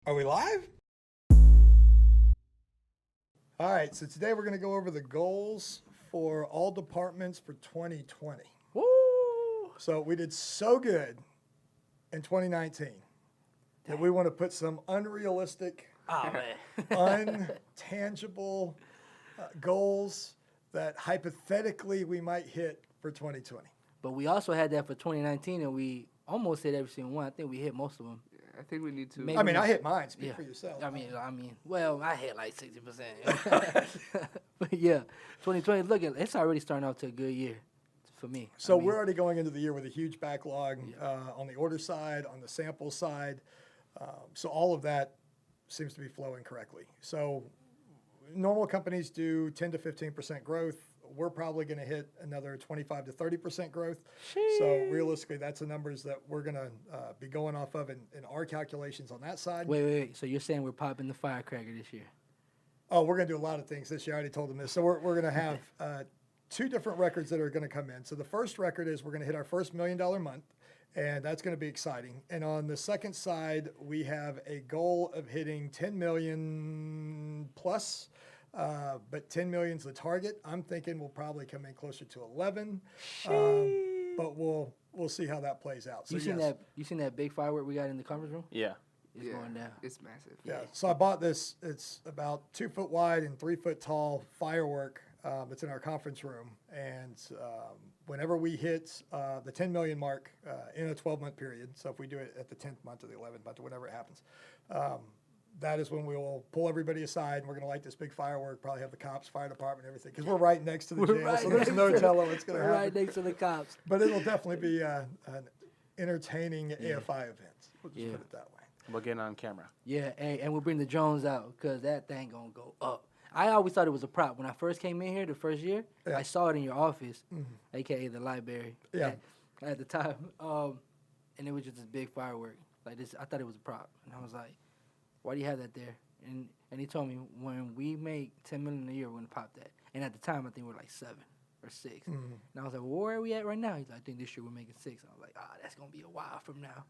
Are we live? All right, so today we're going to go over the goals for all departments for 2020. Woo! So we did so good in 2019 that we want to put some unrealistic, Oh, man. untangible goals that hypothetically we might hit for 2020. But we also had that for 2019, and we almost hit every single one. I think we hit most of them. I think we need to. Maybe I mean, I hit mine. Speak Yeah. for yourself. I mean, well, I hit like 60%. But yeah, 2020, look, it's already starting off to a good year for me. So I mean, we're already going into the year with a huge backlog Yeah. on the order side, on the sample side. So all of that seems to be flowing correctly. So normal companies do 10 to 15% growth. We're probably going to hit another 25 to 30% growth. So realistically, that's the numbers that we're going to be going off of in our calculations on that side. Wait. So you're saying we're popping the firecracker this year? Oh, we're going to do a lot of things this year. I already told them this. So we're going to have two different records that are going to come in. So the first record is we're going to hit our first $1 million month, and that's going to be exciting. And on the second side, we have a goal of hitting 10 million plus, but 10 million is the target. I'm thinking we'll probably come in closer to 11, but we'll see how that plays out. So You seen that big firework we got in the conference room? Yeah. It's going down. It's massive. Yeah. So I bought this. It's about 2 foot wide and 3 foot tall firework. It's in our conference room, and whenever we hit the 10 million mark in a 12-month period, so if we do it at the 10th month or the 11th month or whenever it happens, that is when we will pull everybody aside, and we're going to light this big firework. Probably have the cops, fire department, everything, because we're right next to the jail, so there's no telling what's going to We're happen. right next to the cops. But it'll definitely be an entertaining AFI event. We'll just put it that way. We'll get on camera. Yeah, and we'll bring the drones out because that thing going to go up. I always thought it was a prop. When I first came in here the first year, Yeah. I saw it in your office, a.k.a. the library. Yeah. At the time. And it was just this big firework. Like this, I thought it was a prop. And I was like, why do you have that there? And he told me, when we make 10 million a year, we're going to pop that. And at the time, I think we were like 7 or 6. And I was like, well, where are we at right now? He's like, I think this year we're making 6. I was like, that's going to be a while from now.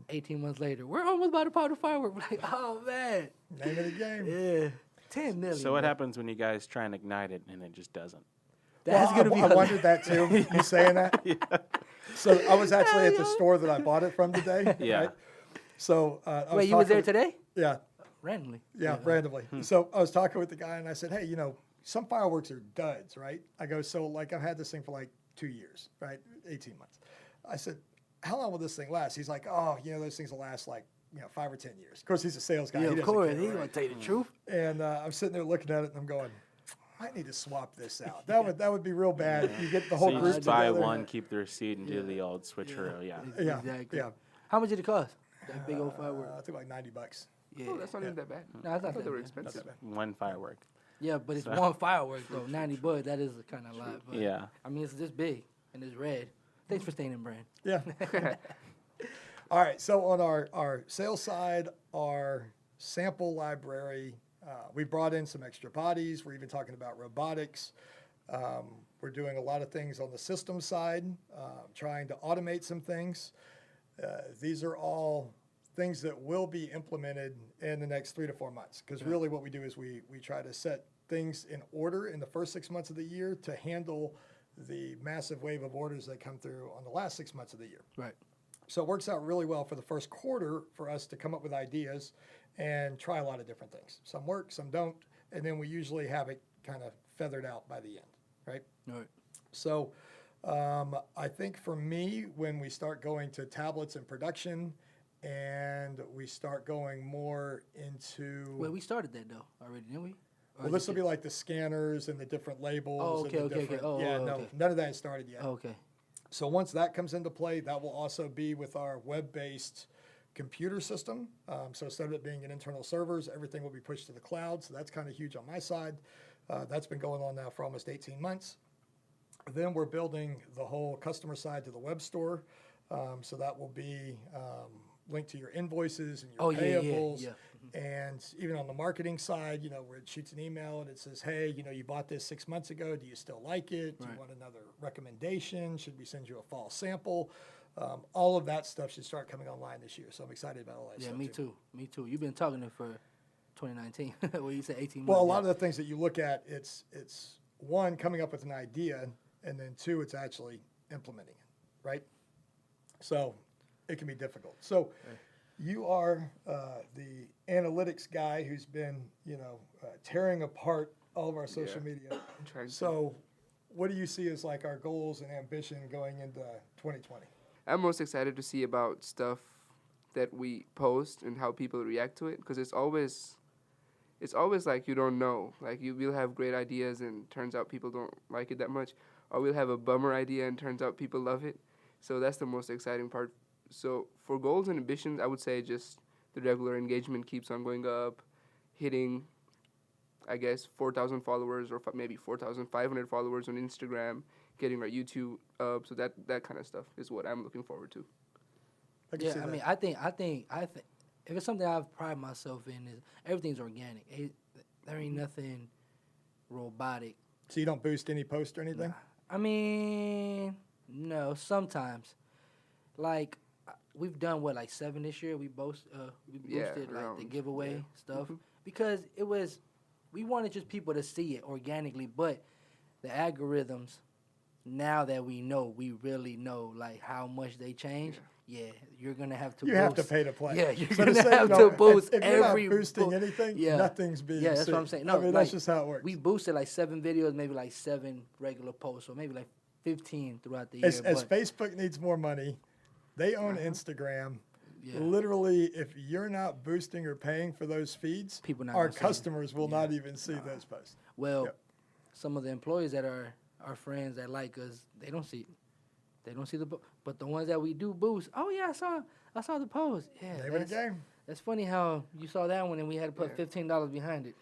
18 months later, we're almost about to pop the firework. We're like, oh, man. Name of the game. Yeah. 10 million. So what happens when you guys try and ignite it and it just doesn't? That's Well, going to be I wondered that too. You saying that? Yeah. So I was actually at the store that I bought it from today. Yeah. Right? So I Wait, you was there talking today? Yeah, Randomly. yeah, randomly. So I was talking with the guy and I said, hey, some fireworks are duds, right? I go, so like I've had this thing for like 2 years, right? 18 months. I said, how long will this thing last? He's like, oh, those things will last like 5 or 10 years. Of course, he's a sales guy. Yeah, He of doesn't course. care, He's right? going to tell you the truth. And I'm sitting there looking at it and I'm going, might need to swap this out. That would be real bad if you get the whole So you group just buy together. one, keep the receipt, and do the old switcheroo. Yeah. Yeah, Exactly. yeah. How much did it cost? That big old firework. I think like $90. Yeah. Oh, that's not even that bad. No, it's I not thought that they were bad. expensive. One firework. Yeah, but it's So- one firework though. 90 bucks. That is kind of a lot. But Yeah. I mean, it's this big and it's red. Thanks for staying in brand. Yeah. All right. So on our sales side, our sample library, we brought in some extra bodies. We're even talking about robotics. We're doing a lot of things on the system side, trying to automate some things. These are all things that will be implemented in the next 3 to 4 months. Because really what we do is we try to set things in order in the first 6 months of the year to handle the massive wave of orders that come through on the last 6 months of the year. Right. So it works out really well for the first quarter for us to come up with ideas and try a lot of different things. Some work, some don't, and then we usually have it kind of feathered out by the end, right? All right. So I think for me, when we start going to tablets in production and we start going more into... Wait, we started that though already, didn't we? Or well, this will be like the scanners and the different labels. Oh, and okay, the okay. different, Oh, yeah, no, okay. none of that has started yet. Oh, okay. So once that comes into play, that will also be with our web-based computer system. So instead of it being in internal servers, everything will be pushed to the cloud. So that's kind of huge on my side. That's been going on now for almost 18 months. Then we're building the whole customer side to the web store. So that will be linked to your invoices and your Oh, yeah, payables. yeah. And even on the marketing side, where it shoots an email and it says, hey, you bought this 6 months ago. Do you still like it? Do you Right. want another recommendation? Should we send you a fall sample? All of that stuff should start coming online this year. So I'm excited about all that Yeah, stuff. me too. Me too. You've been talking it for 2019. Well, you said 18 months. Well, a yeah. lot of the things that you look at, it's one, coming up with an idea, and then two, it's actually implementing it, right? So it can be difficult. So you are the analytics guy who's been, tearing apart all of our social media. So what do you see as like our goals and ambition going into 2020? I'm most excited to see about stuff that we post and how people react to it, because it's always like you don't know. Like we'll have great ideas and turns out people don't like it that much, or we'll have a bummer idea and turns out people love it. So that's the most exciting part. So for goals and ambitions, I would say just the regular engagement keeps on going up, hitting, I guess, 4,000 followers or maybe 4,500 followers on Instagram, getting our YouTube up. So that kind of stuff is what I'm looking forward to. Yeah, I mean, I think if it's something I've prided myself in is everything's organic. There ain't nothing robotic. So you don't boost any post or anything? I mean, no, sometimes. Like, we've done, like 7 this year? We boosted, like, the giveaway stuff. Because we wanted just people to see it organically, but the algorithms, now that we really know, like, how much they change, you're going to have to boost. You have to pay to play. Yeah, you're going to have to boost if you're every... not boosting anything, nothing's being Yeah, that's seen. what I'm saying. No, No, I mean, like, that's just how it works. We boosted, like, 7 videos, maybe, like, 7 regular posts, or maybe, like, 15 throughout the year. As Facebook needs more money, they own Instagram. Yeah. Literally, if you're not boosting or paying for those feeds, our customers will not even see those posts. Well, some of the employees that are our friends that like us, they don't see but the ones that we do boost, oh yeah, I saw the post. Yeah, Name of the game. That's funny how you saw that one and we had to put $15 behind it.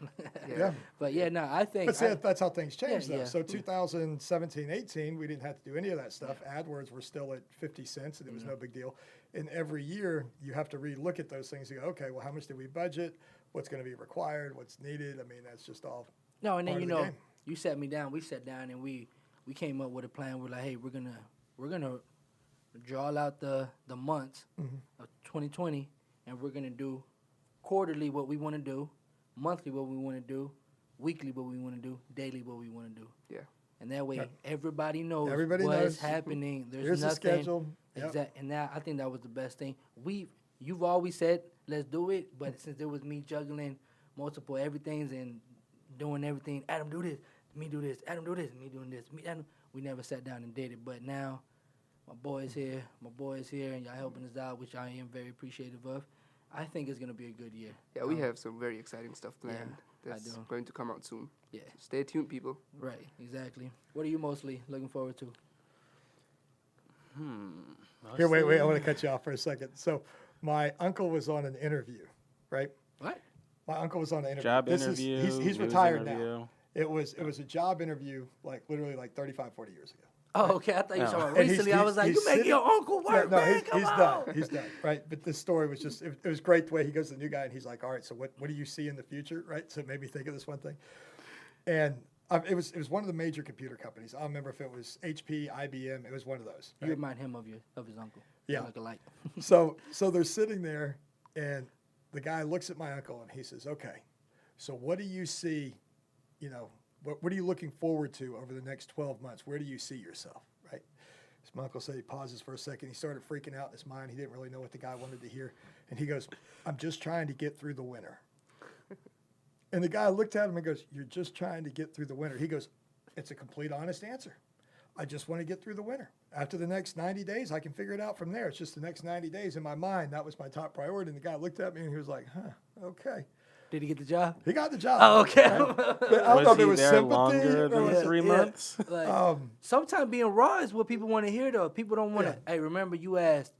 Yeah. But I think. But see, that's how things change, though. Yeah. So 2017, 18, we didn't have to do any of that stuff. AdWords were still at 50 cents, and it was no big deal. And every year, you have to re-look at those things and go, okay, well, how much did we budget? What's going to be required? What's needed? I mean, that's just all. No, and then game. you sat me down. We sat down and we came up with a plan. We're like, hey, we're gonna draw out the months of 2020, and we're gonna do quarterly what we want to do, monthly what we want to do, weekly what we want to do, daily what we want to do. Yeah. And that way, everybody knows Everybody what's knows. happening. There's Here's nothing. the schedule. Yep. Exact. And I think that was the best thing. You've always said, let's do it, but since it was me juggling multiple everythings and doing everything, Adam do this, me do this, Adam do this, me doing this, Adam, we never sat down and did it. But now, my boys here, and y'all helping us out, which I am very appreciative of. I think it's going to be a good year. Yeah, we have some very exciting stuff planned that's going to come out soon. Yeah. So stay tuned, people. Right, exactly. What are you mostly looking forward to? Here, wait, I want to cut you off for a second. So my uncle was on an interview, right? What? My uncle was on an interview. Job interview. He's news retired interview. now. It was a job interview, like literally like 35, 40 years ago. Oh, okay. I thought you were talking about And recently. I was like, you making your uncle work, man. Come on. He's done, right? But this story was just, it was great the way he goes to the new guy and he's like, all right, so what do you see in the future, right? So it made me think of this one thing. And it was one of the major computer companies. I don't remember if it was HP, IBM. It was one of those. You right? remind him of his uncle. Yeah. Like alike. So they're sitting there and the guy looks at my uncle and he says, okay, so what do you see, what are you looking forward to over the next 12 months? Where do you see yourself, right? So my uncle said he pauses for a second. He started freaking out in his mind. He didn't really know what the guy wanted to hear. And he goes, I'm just trying to get through the winter. And the guy looked at him and goes, you're just trying to get through the winter. He goes, it's a complete honest answer. I just want to get through the winter. After the next 90 days, I can figure it out from there. It's just the next 90 days in my mind. That was my top priority. And the guy looked at me and he was like, okay. Did he get the job? He got the job. Oh, okay. Right? But I don't know if it was there sympathy longer or than was 3 Yeah. months? Like, sometimes being raw is what people want to hear, though. People don't want to. Yeah. Hey, remember you asked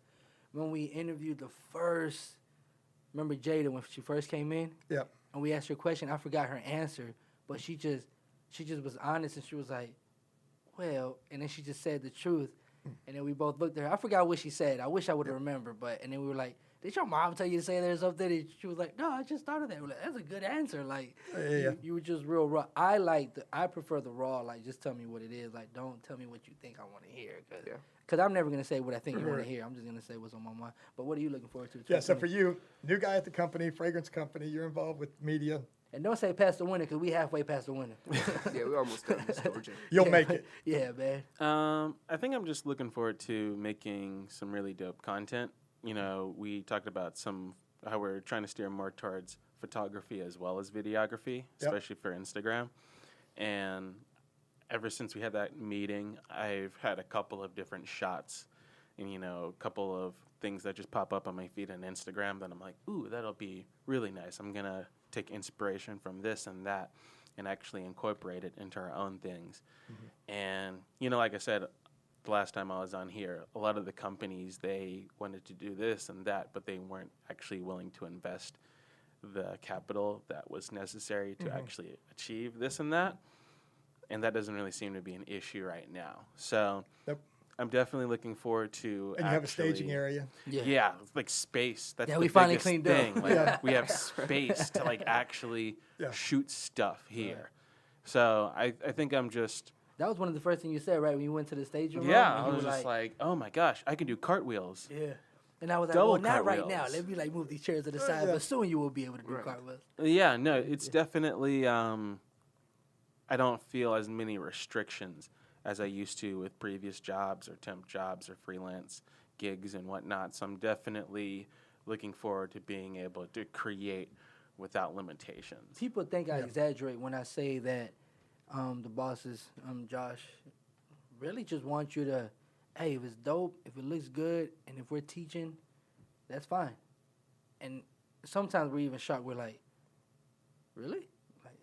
when we interviewed remember Jada when she first came in? Yeah. And we asked her a question. I forgot her answer, but she just was honest and she was like, well, and then she just said the truth. And then we both looked at her. I forgot what she said. I wish I would have remembered. But and then we were like, "Did your mom tell you to say that or something?" And she was like, "No, I just thought of that." We're like, "That's a good answer." Like, Yeah. you were just real raw. I prefer the raw. Like, just tell me what it is. Like, don't tell me what you think I want to hear. Cause I'm never gonna say what I think you want to hear. I'm just gonna say what's on my mind. But what are you looking forward to? Yeah, so for you, new guy at the company, fragrance company, you're involved with media. And don't say past the winter, because we halfway past the winter. Yeah, we almost done this Georgia. You'll make it. Yeah, man. I think I'm just looking forward to making some really dope content. You know, we talked about how we're trying to steer more towards photography as well as videography, especially for Instagram. And ever since we had that meeting, I've had a couple of different shots and, you know, a couple of things that just pop up on my feed on Instagram that I'm like, ooh, that'll be really nice. I'm going to take inspiration from this and that and actually incorporate it into our own things. Mm-hmm. And, you know, like I said, the last time I was on here, a lot of the companies, they wanted to do this and that, but they weren't actually willing to invest the capital that was necessary to actually achieve this and that. And that doesn't really seem to be an issue right now. So I'm definitely looking forward to. And you have a staging area. Yeah, like space. That's we the finally biggest cleaned thing. up. Like, we have space to like actually shoot stuff here. So I think I'm just. That was one of the first things you said, right, when you went to the stage room? Yeah, I was just like, oh my gosh, I can do cartwheels. Yeah. And I was like, Double well, not right now. cartwheels. Let me like move these chairs to the side, but soon you will be able to do cartwheels. Yeah, no, it's definitely. I don't feel as many restrictions as I used to with previous jobs or temp jobs or freelance gigs and whatnot. So I'm definitely looking forward to being able to create without limitations. People think I exaggerate when I say that the bosses, Josh, really just want you to, hey, if it's dope, if it looks good, and if we're teaching, that's fine. And sometimes we're even shocked. We're like, really? Like,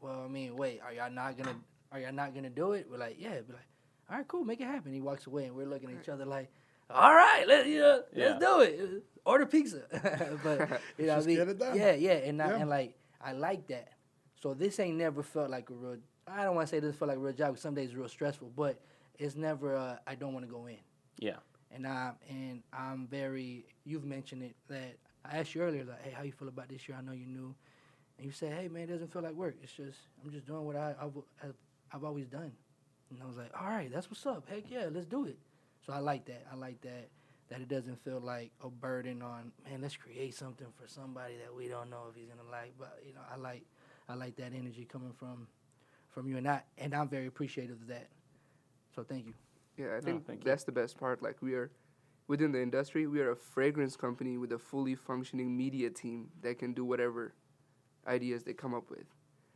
well, I mean, wait, are y'all not gonna do it? We're like, yeah. Be like, all right, cool, make it happen. He walks away, and we're looking at each other like, all right, let's do it. Order pizza. But you know, Just get it done. Yeah, and like I like that. So this ain't never felt like a real. I don't want to say this felt like a real job because some days it's real stressful, but it's never. I don't want to go in. Yeah. And I'm very. You've mentioned it that I asked you earlier, like, hey, how you feel about this year? I know you knew, and you said, hey, man, it doesn't feel like work. It's just I'm just doing what I've always done. And I was like, all right, that's what's up. Heck yeah, let's do it. So I like that. I like that it doesn't feel like a burden on, man, let's create something for somebody that we don't know if he's gonna like. But you know, I like that energy coming from you, and I'm very appreciative of that. So thank you. Yeah, I think that's the best part. Like, we are within the industry, we are a fragrance company with a fully functioning media team that can do whatever ideas they come up with.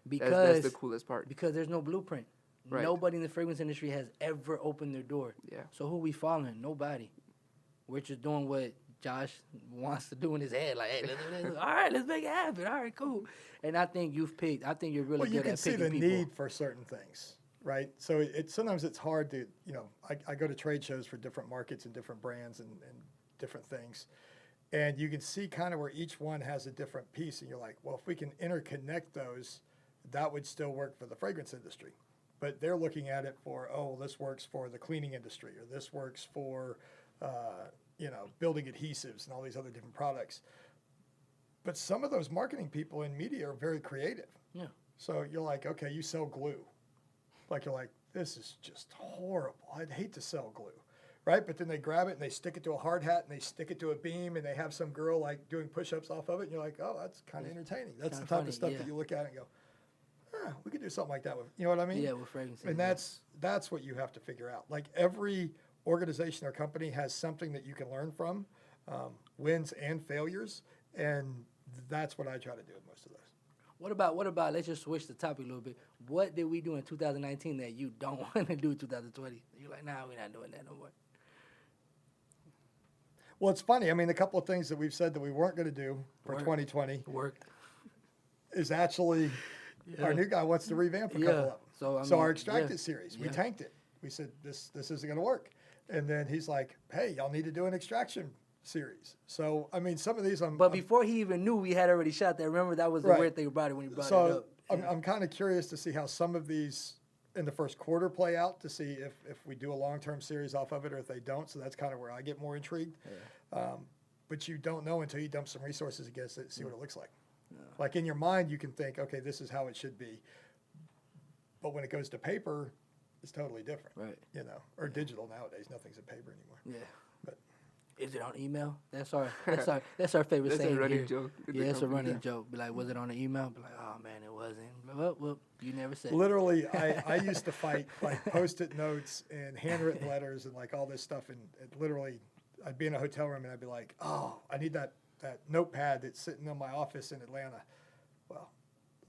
Because that's the coolest part. Because there's no blueprint. Right. Nobody in the fragrance industry has ever opened their door. Yeah. So who we following? Nobody. We're just doing what Josh wants to do in his head. Like, hey, let's all right, let's make it happen. All right, cool. And I think you've picked. I think you're really good at picking people. You can see the need for certain things, right? So sometimes it's hard to, you know, I go to trade shows for different markets and different brands and different things. And you can see kind of where each one has a different piece. And you're like, well, if we can interconnect those, that would still work for the fragrance industry. But they're looking at it for, oh, this works for the cleaning industry, or this works for, building adhesives and all these other different products. But some of those marketing people in media are very creative. Yeah. So you're like, okay, you sell glue. Like, you're like, this is just horrible. I'd hate to sell glue, right? But then they grab it and they stick it to a hard hat and they stick it to a beam and they have some girl like doing push-ups off of it. And you're like, oh, that's kind of entertaining. That's the type of stuff that you look at and go, we could do something like that with, you know what I mean? Yeah, with fragrance. And that's what you have to figure out. Like, every organization or company has something that you can learn from, wins and failures, and that's what I try to do with most of those. What about? Let's just switch the topic a little bit. What did we do in 2019 that you don't want to do in 2020? You're like, nah, we're not doing that no more. Well, it's funny. I mean, a couple of things that we've said that we weren't going to do for 2020 worked. Is actually our new guy wants to revamp a couple of them. So our Extracted series, we tanked it. We said this isn't going to work. And then he's like, hey, y'all need to do an extraction series. So, I mean, some of these But before he even knew we had already shot that, remember, that was the weird thing about it when he brought it up. I'm kind of curious to see how some of these in the first quarter play out to see if we do a long-term series off of it or if they don't. So that's kind of where I get more intrigued. But you don't know until you dump some resources against it, see what it looks like. Like in your mind, you can think, okay, this is how it should be. But when it goes to paper, it's totally different. Right. You know, or digital nowadays. Nothing's in paper anymore. Yeah. But is it on email? That's our favorite That's saying a running here. joke. in the Yeah, it's a company. running joke. Be like, was it on the email? Be like, oh man, it wasn't. Well, you never said. literally, I used to fight like Post-it notes and handwritten letters and like all this stuff. And it literally, I'd be in a hotel room and I'd be like, oh, I need that notepad that's sitting in my office in Atlanta. Well,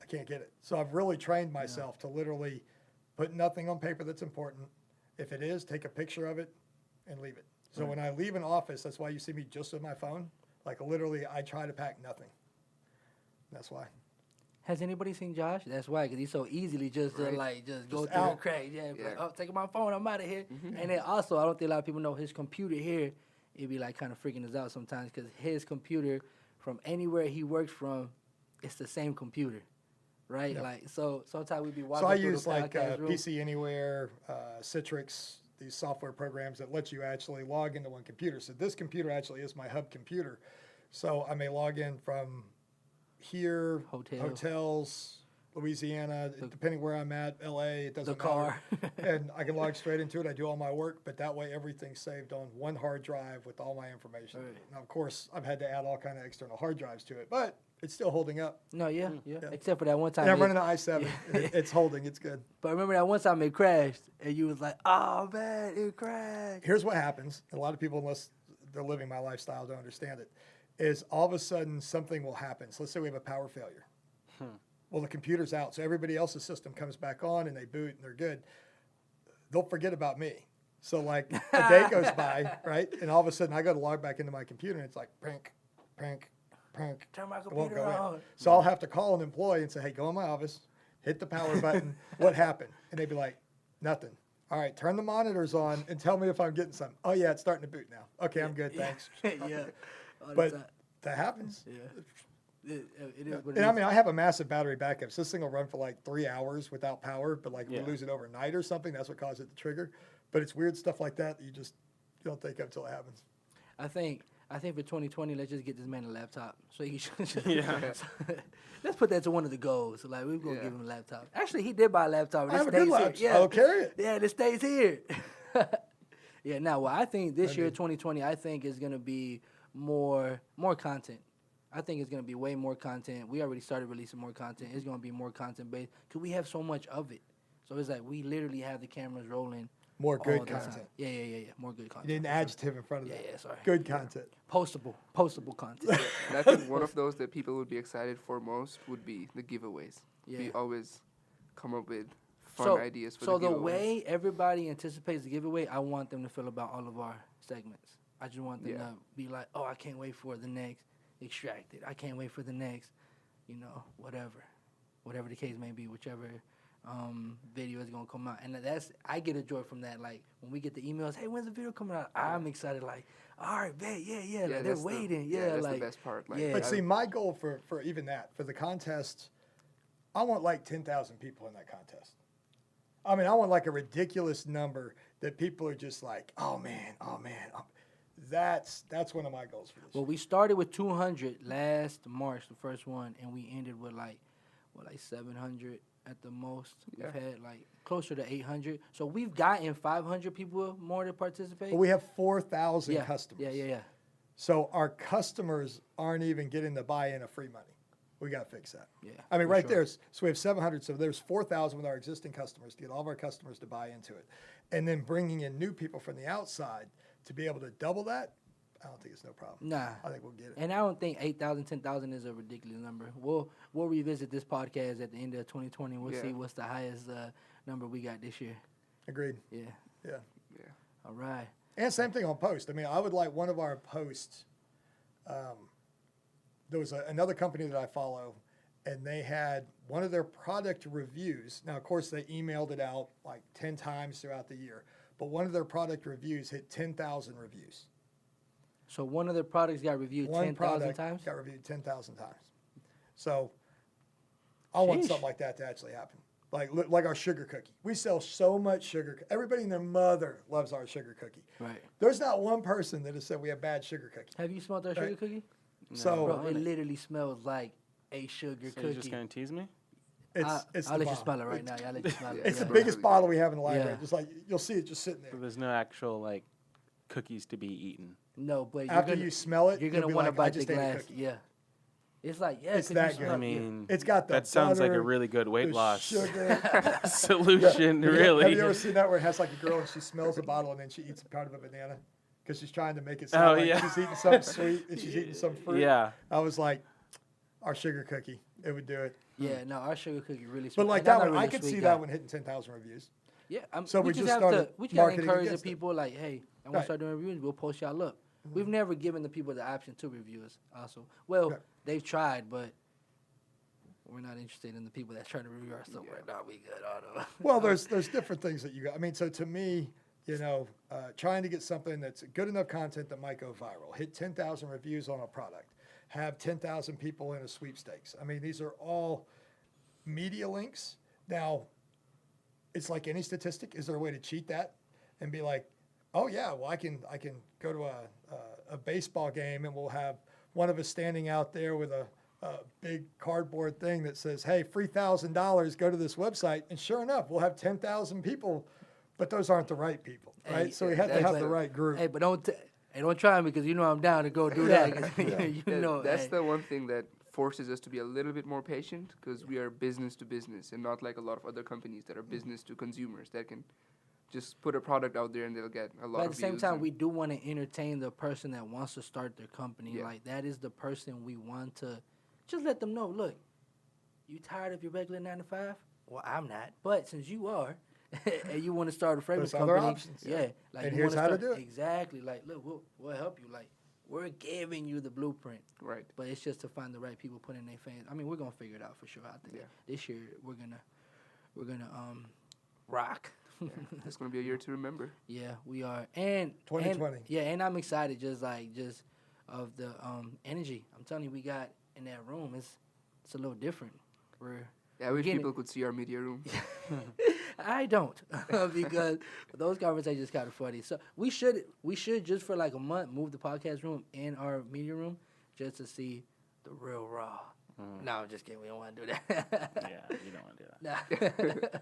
I can't get it. So I've really trained myself to literally put nothing on paper that's important. If it is, take a picture of it and leave it. So when I leave an office, that's why you see me just with my phone. Like literally, I try to pack nothing. That's why. Has anybody seen Josh? That's why, because he's so easily just go through the out. cracks. Yeah, Yeah. like, oh, taking my phone, I'm out of here. And then also, I don't think a lot of people know his computer here. It be like kind of freaking us out sometimes because his computer, from anywhere he works from, it's the same computer, right? Yep. Like so, sometimes we be walking. So I through use the like podcast room. PC Anywhere, Citrix, these software programs that let you actually log into one computer. So this computer actually is my hub computer. So I may log in from here, hotels, Louisiana, depending where I'm at, LA, it doesn't The car. matter. And I can log straight into it. I do all my work, but that way everything's saved on one hard drive with all my information. Right. Now, of course, I've had to add all kind of external hard drives to it, but it's still holding up. No, yeah. Yeah. Except for that one time. And I'm running an i7. Yeah. It's holding. It's good. But remember that one time it crashed, and you was like, "Oh man, it crashed." Here's what happens. A lot of people, unless they're living my lifestyle, don't understand it, is all of a sudden something will happen. So let's say we have a power failure. Well, the computer's out, so everybody else's system comes back on and they boot and they're good. They'll forget about me. So like a day goes by, right? And all of a sudden I go to log back into my computer and it's like prank, prank, prank. Turn my It won't computer go in. on. So I'll have to call an employee and say, hey, go in my office, hit the power button. What happened? And they'd be like, nothing. All right, turn the monitors on and tell me if I'm getting something. Oh, yeah, it's starting to boot now. Okay, I'm good, thanks. Yeah. All the But time. that happens. Yeah. It is what it And is. I mean, I have a massive battery backup. So this thing will run for like 3 hours without power, but like if Yeah. we lose it overnight or something, that's what caused it to trigger. But it's weird stuff like that you don't think of until it happens. I think for 2020, let's just get this man a laptop. So he should. Yeah. Let's put that to one of the goals. Like we're gonna give him a laptop. Actually, he did buy a laptop. And I it have a good stays here. laptop. Yeah. I'll carry it. Yeah, it stays here. Yeah. Now, well, I think this year, 2020, I think is gonna be more content. I think it's gonna be way more content. We already started releasing more content. It's gonna be more content based because we have so much of it. So it's like we literally have the cameras rolling. More all good the time. content. Yeah. More good content. You need an adjective in front of Yeah, that. sorry. Good content. Postable content. And I think one of those that people would be excited for most would be the giveaways. Yeah. We always come up with fun ideas for so the the giveaways. way everybody anticipates the giveaway, I want them to feel about all of our segments. I just want them Yeah. to be like, oh, I can't wait for the next Extracted. I can't wait for the next, whatever the case may be, whichever video is gonna come out. And I get a joy from that. Like when we get the emails, hey, when's the video coming out? I'm excited. Like, all right, bet, yeah. Like, they're that's waiting. that's like the best part. Like, yeah. But see, my goal for even that, for the contest, I want like 10,000 people in that contest. I mean, I want like a ridiculous number that people are just like, oh man. That's one of my goals for this Well, year. we started with 200 last March, the first one, and we ended with like 700 at the most. Yeah. We've had like closer to 800. So we've gotten 500 people more to participate. But we have 4,000 yeah. customers. Yeah. So our customers aren't even getting the buy-in of free money. We got to fix that. Yeah. I mean, for right sure. there. So we have 700. So there's 4,000 with our existing customers to get all of our customers to buy into it. And then bringing in new people from the outside to be able to double that, I don't think it's no problem. Nah. I think we'll get it. And I don't think 8,000, 10,000 is a ridiculous number. We'll revisit this podcast at the end of 2020. We'll Yeah. see what's the highest number we got this year. Agreed. Yeah. Yeah. All right. And same thing on post. I mean, I would like one of our posts. There was another company that I follow, and they had one of their product reviews. Now, of course, they emailed it out like 10 times throughout the year, but one of their product reviews hit 10,000 reviews. So one of the products got reviewed One 10,000 product times? got reviewed 10,000 times. So I want Sheesh. something like that to actually happen. like our sugar cookie. We sell so much sugar. Everybody and their mother loves our sugar cookie. Right. There's not one person that has said we have bad sugar cookie. Have you smelled our sugar Right. cookie? So Bro, it literally smells like a sugar So cookie. you're just gonna tease me? it's I'll the let you bomb. smell it right now. I'll let you smell it. It's yeah. the biggest bottle we have in the library. Yeah. Just like you'll see it just sitting So there. there's no actual like cookies to be eaten. No, but you're After gonna, you smell it, you're you'll gonna be want to like, I bite the just ate a glass. cookie. Yeah. It's like, yeah, It's 'cause that you good. smell- I mean, It's got the that sounds like a butter, really good weight the loss sugar. solution. Have Really. you ever seen that where it has like a girl and she smells a bottle and then she eats part of a banana because she's trying to make it sound Oh, like yeah. she's eating something sweet and she's eating some fruit? Yeah. I was like, our sugar cookie, it would do it. Yeah, no, our sugar cookie really But smells. like and I'm that not one, I really a could sweet see guy. that one hitting 10,000 reviews. Yeah, So we just just have to. started We just gotta marketing encourage the against it. people. Like, hey, I want Right. to start doing reviews. We'll post y'all up. We've never given the people the option to review us. Also, well, Right. they've tried, but we're not interested in the people that try to review our stuff right now. We good, auto. Well, there's different things that you got. I mean, so to me, trying to get something that's good enough content that might go viral, hit 10,000 reviews on a product, have 10,000 people in a sweepstakes. I mean, these are all media links. Now, it's like any statistic. Is there a way to cheat that and be like, oh yeah, well I can go to a baseball game and we'll have one of us standing out there with a big cardboard thing that says, hey, free $1,000, go to this website. And sure enough, we'll have 10,000 people, but those aren't the right people, right? Hey, So we have to have that's the like- right group. Hey, but don't try me because you know I'm down to go do that. 'cause you know, That's hey. the one thing that forces us to be a little bit more patient because we are business to business and not like a lot of other companies that are business to consumers that can just put a product out there and they'll get a lot But of at the same views time, and- we do want to entertain the person that wants to start their company. Yeah. Like, that is the person we want to just let them know, look, you tired of your regular 9 to 5? Well, I'm not. But since you are, and you want to start a fragrance There's other company, options. yeah. Like, And you here's wanna how to start- do it. Exactly. Like, look, we'll help you. Like, we're giving you the blueprint. right. But it's just to find the right people, put in their fans. I mean, we're gonna figure it out for sure. I think Yeah. this year we're gonna rock. Yeah. It's gonna be a year to remember. Yeah, we are. And 2020. and I'm excited just of the energy. I'm telling you, we got in that room. It's a little different. Yeah, I wish getting- people could see our media room. I don't because those conversations kind of funny. So we should just for like a month move the podcast room in our media room just to see the real raw. No, I'm just kidding. We don't want to do that. Yeah, you don't want to do that. Nah.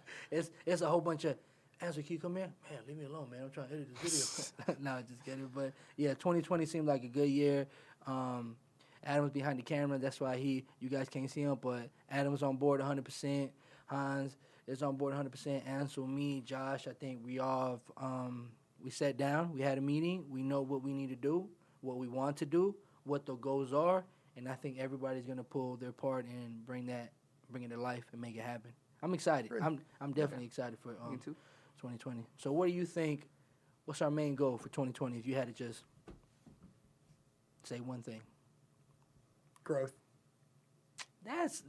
it's a whole bunch of answer. Can you come in? Man, leave me alone, man. I'm trying to edit this video. No, just kidding. But yeah, 2020 seemed like a good year. Adam's behind the camera. That's why you guys can't see him, but Adam's on board 100%. Hans is on board 100%. Ansel, me, Josh. I think we all we sat down. We had a meeting. We know what we need to do, what we want to do, what the goals are, and I think everybody's gonna pull their part and bring it to life and make it happen. I'm excited. Great. I'm definitely excited for Me too. 2020. So what do you think? What's our main goal for 2020? If you had to just say one thing. Growth. That's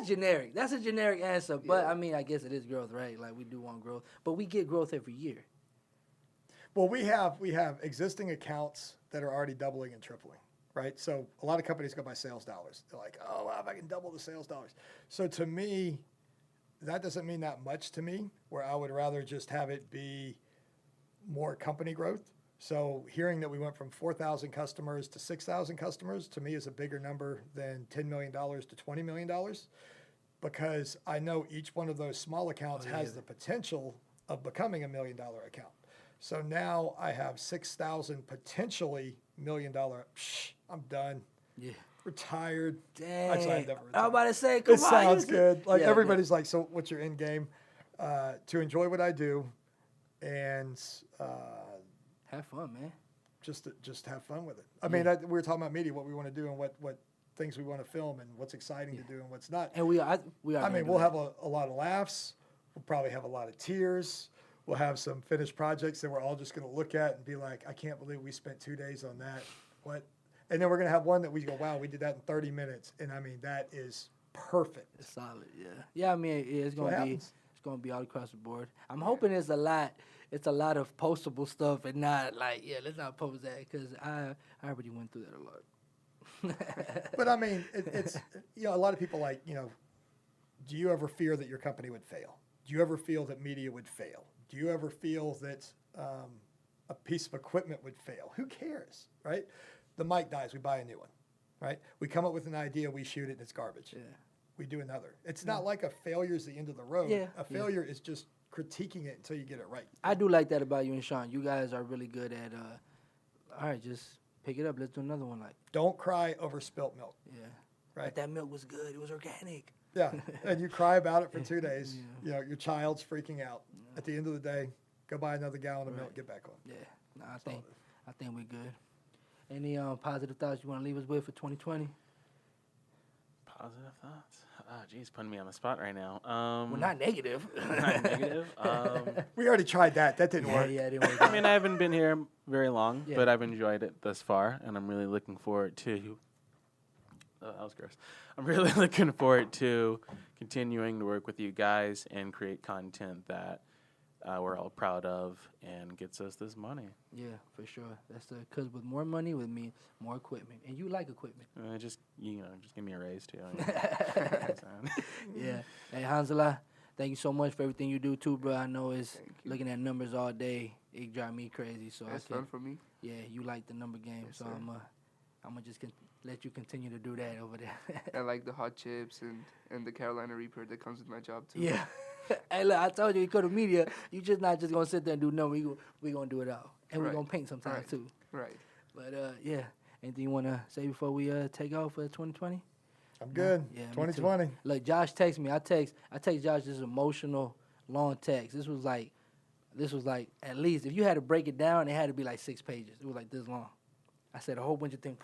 generic. That's a generic answer. But Yeah. I mean, I guess it is growth, right? Like we do want growth, but we get growth every year. Well, we have existing accounts that are already doubling and tripling, right? So a lot of companies go by sales dollars. They're like, oh, wow, if I can double the sales dollars. So to me, that doesn't mean that much to me, where I would rather just have it be more company growth. So hearing that we went from 4,000 customers to 6,000 customers, to me is a bigger number than $10 million to $20 million, because I know each one of those small accounts has the potential of becoming $1 million account. So now I have 6,000 potentially $1 million. I'm done. Yeah. Retired. Dang. Actually, I've never I'm retired. about to say, come It on. sounds you said- good. Like Yeah, everybody's like, so what's your end game? To enjoy what I do, and have fun, man. just have fun with it. I mean, we were talking about media, what we want to do, and what things we want to film, and what's exciting to do, and what's not. And we are. I gonna mean, do we'll that. have a lot of laughs. We'll probably have a lot of tears. We'll have some finished projects that we're all just going to look at and be like, I can't believe we spent 2 days on that. What? And then we're going to have one that we go, wow, we did that in 30 minutes. And I mean, that is perfect. It's solid, yeah. Yeah, I mean, it's what gonna be happens. it's gonna be all across the board. I'm hoping it's a lot of postable stuff and not like, yeah, let's not post that because I already went through that a lot. But I mean, it's, a lot of people like, do you ever fear that your company would fail? Do you ever feel that media would fail? Do you ever feel that a piece of equipment would fail? Who cares, right? The mic dies, we buy a new one, right? We come up with an idea, we shoot it, and it's garbage. Yeah. We do another. It's not like a failure is the end of the road. Yeah, A failure is just critiquing it until you get it right. I do like that about you and Sean. You guys are really good at, all right, just pick it up. Let's do another one. Like, Don't cry over spilt milk, yeah. right? Like, that milk was good. It was organic. Yeah, and you cry about it for 2 days. You know, your child's freaking out. At the end of the day, go buy another gallon of milk, get back on. Yeah. No, I think we're good. Any positive thoughts you want to leave us with for 2020? Positive thoughts? Oh, geez, putting me on the spot right now. Well, not negative. Not negative. We already tried that. That didn't work. Yeah, it didn't work. I mean, I haven't been here very long, Yeah. but I've enjoyed it thus far, and I'm really looking forward to. Oh, that was gross. I'm really looking forward to continuing to work with you guys and create content that we're all proud of and gets us this money. Yeah, for sure. That's because with more money, with me, more equipment, and you like equipment. Just just give me a raise too. Yeah. Hey, Hanzala, thank you so much for everything you do too, bro. I know it's looking at numbers all day. It drive me crazy. So That's fun for me. Yeah, you like the number game, Yes, so sir. I'm gonna just let you continue to do that over there. I like the hot chips and the Carolina Reaper that comes with my job too. Yeah. Hey, look, I told you, you go to media. You just not just gonna sit there and do numbers. We gonna do it all, and we're Right. gonna paint sometimes Right. too. Right. But yeah, anything you wanna say before we take off for 2020? I'm good. Yeah, me too. 2020. Look, Josh texted me. I text Josh this emotional, long text. This was like at least if you had to break it down, it had to be like 6 pages. It was like this long. I said a whole bunch of things.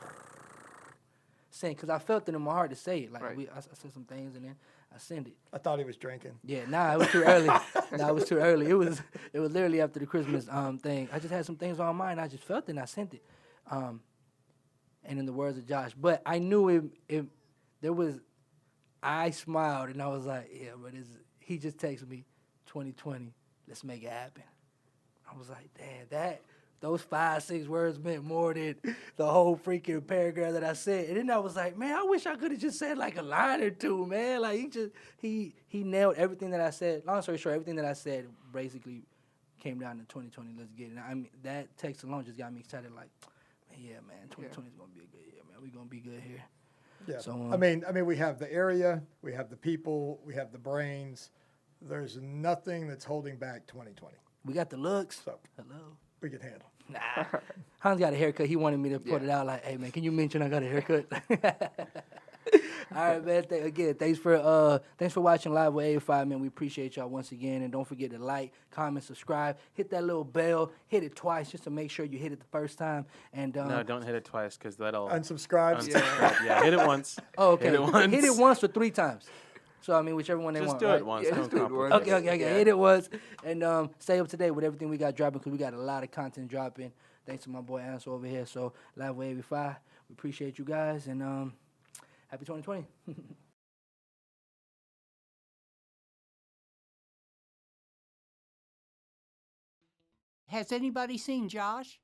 Saying because I felt it in my heart to say it. Like Right. I said some things and then I sent it. I thought he was drinking. Yeah, it was too early. It was too early. It was literally after the Christmas thing. I just had some things on my mind. I just felt it and I sent it. And in the words of Josh, but I knew it there was. I smiled and I was like, yeah, but he just texted me, 2020, let's make it happen. I was like, damn, those 5-6 words meant more than the whole freaking paragraph that I said. And then I was like, man, I wish I could have just said like a line or two, man. Like he nailed everything that I said. Long story short, everything that I said basically came down to 2020. Let's get it. I mean, that text alone just got me excited. Like, man, 2020 is gonna be a good year, man. We're gonna be good here. Yeah. So, I mean, we have the area, we have the people, we have the brains. There's nothing that's holding back 2020. We got the looks. So Hello. we can handle. Nah. Hans got a haircut. He wanted me to put it out like, hey, man, can you mention I got a haircut? All right, man. Thanks for watching Live with AFI, man. We appreciate y'all once again. And don't forget to like, comment, subscribe. Hit that little bell. Hit it twice just to make sure you hit it the first time. And No, don't hit it twice because that'll Unsubscribe. Yeah, hit it once. Oh, okay. Hit it once. Hit it once or 3 times. So, I mean, whichever one they Just want, do right? it once. Yeah, Don't just do it complicate once. it. Okay. Yeah. Hit it once. And stay up to date with everything we got dropping because we got a lot of content dropping. Thanks to my boy Ansel over here. So, Live with AFI, we appreciate you guys. And happy 2020. Has anybody seen Josh?